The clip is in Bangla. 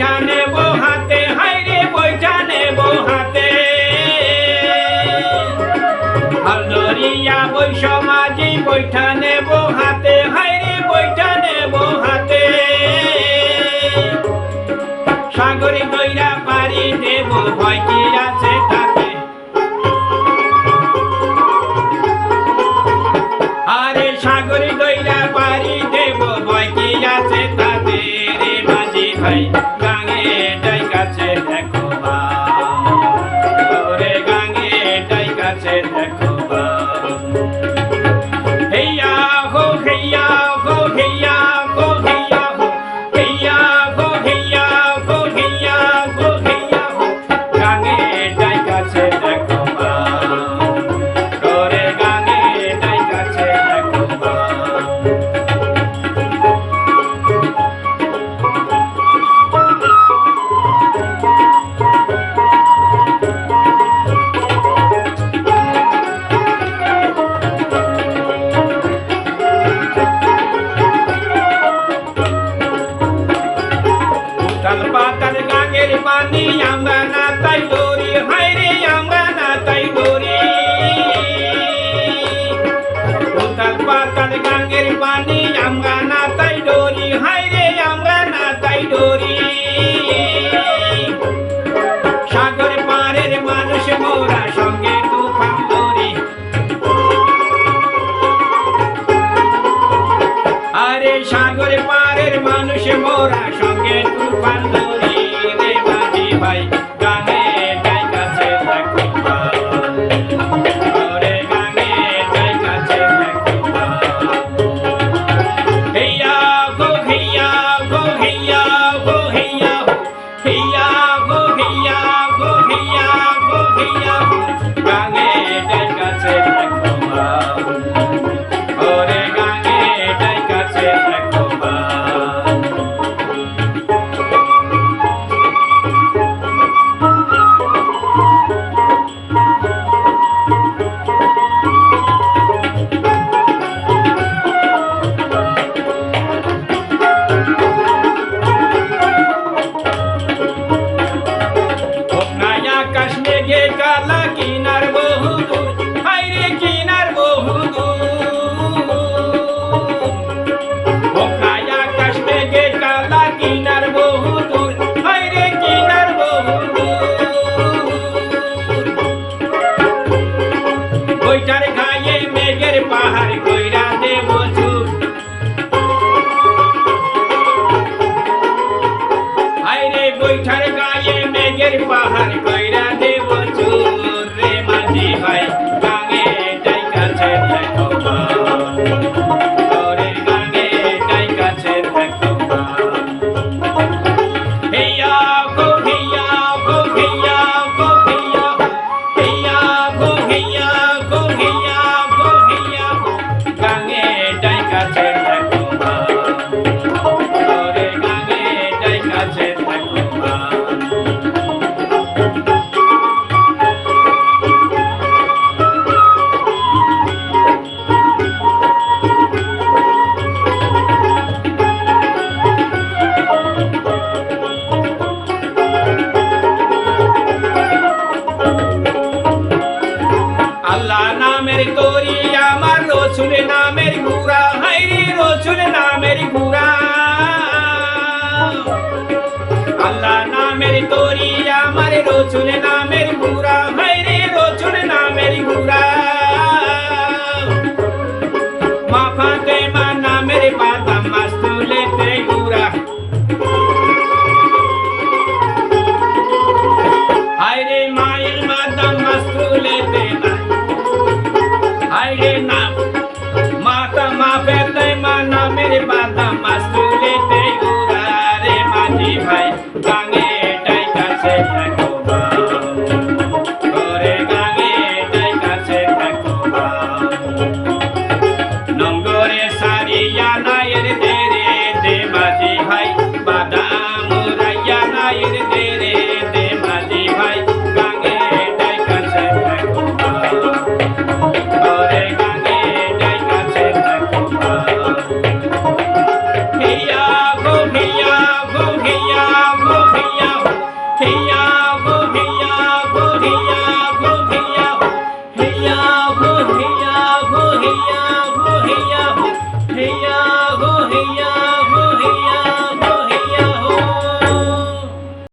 বৈঠা নেব হাতে, হাইরে বৈঠা নেব হাতে। হালদরিয়া বৈশ মাঝি বৈঠা নেব হাতে, হাইরে বৈঠা নেব হাতে। সাগরে দইরা পারি দেব ভয় কি আছে তাতে। আরে সাগরে দইরা পারি দেব ভয় কি আছে তাতে। রে মাঝি ভাই গাঙে ডাই কাছে দেখো বা, ওরে গাঙে ডাই কাছে দেখো বা। হেইয়া হো হেইয়া হো হেইয়া হো হেইয়া হো হেইয়া হো হেইয়া হো হেইয়া হো হেইয়া হো গাঙে ডাই কাছে দেখো বা, ওরে গাঙে ডাই কাছে দেখো বা। পাতাল গাঙের পানি আমরা না তাই ডরি, হাইরে আমরা না তাই ডরি। উতাল পাতাল গাঙের পানি আমরা না তাই ডরি, হাইরে আমরা না তাই ডরি। সাগর পাড়ের মানুষ মোরা সঙ্গে তুফান ধরি। আরে সাগর পাড়ের মানুষ মোরা সঙ্গে তুফান ধরি। রে মাঝি ভাই গাঙে ডাই কাছে দেখো বা, ওরে গাঙে ডাই কাছে দেখো বা। হেইয়া গো হেইয়া গো হেইয়া গো হেইয়া হো হেইয়া গো হেইয়া গো হেইয়া গো হেইয়া হো গাঙে ডাই কাছে দেখো বা, ওরে গাঙে ডাই কাছে দেখো বা। আকাশ মেঘে কালা কিনার বহুদূর, হাইরে কিনার বহুদূর। আকাশ মেঘে কালা কিনার বহুদূর, হাইরে কিনার বহুদূর। বৈঠার গায়ে মেঘের পাহাড় কইরা দেব চুর, হাইরে বৈঠার গায়ে মেঘের পাহাড় কইরা দেব চুর। রে মাঝি ভাই গাঙে ডাই কাছে দেখো বা, ওরে গাঙে ডাই কাছে দেখো বা। হেইয়া গো হেইয়া গো হেইয়া গো হেইয়া হো হেইয়া গো হেইয়া গো হেইয়া গো হেইয়া হো গাঙে ডাই কাছে দেখো বা, ওরে গাঙে ডাই কাছে দেখো বা। আল্লাহ নামের তরি আমার রসুল নামের গুড়া, হাইরে রসুল নামের গুড়া। আল্লাহ নামের তরি আমার রসুল নামের গুড়া, হাইরে রসুল নামের গুড়া। মা ফাতেমা নামের বাদাম মাস তুলেতে গুড়া, হাইরে মায়ের বাদাম মাস তুলেতে না, হাইরে না মাতা মা ফাতেমা নামের বাদাম মাস তুলেতে গুড়া। রে মাঝি ভাই গাঙে ডাই কাছে দেখো বা, হেইয়া গো হেইয়া হো হেইয়া গো হেইয়া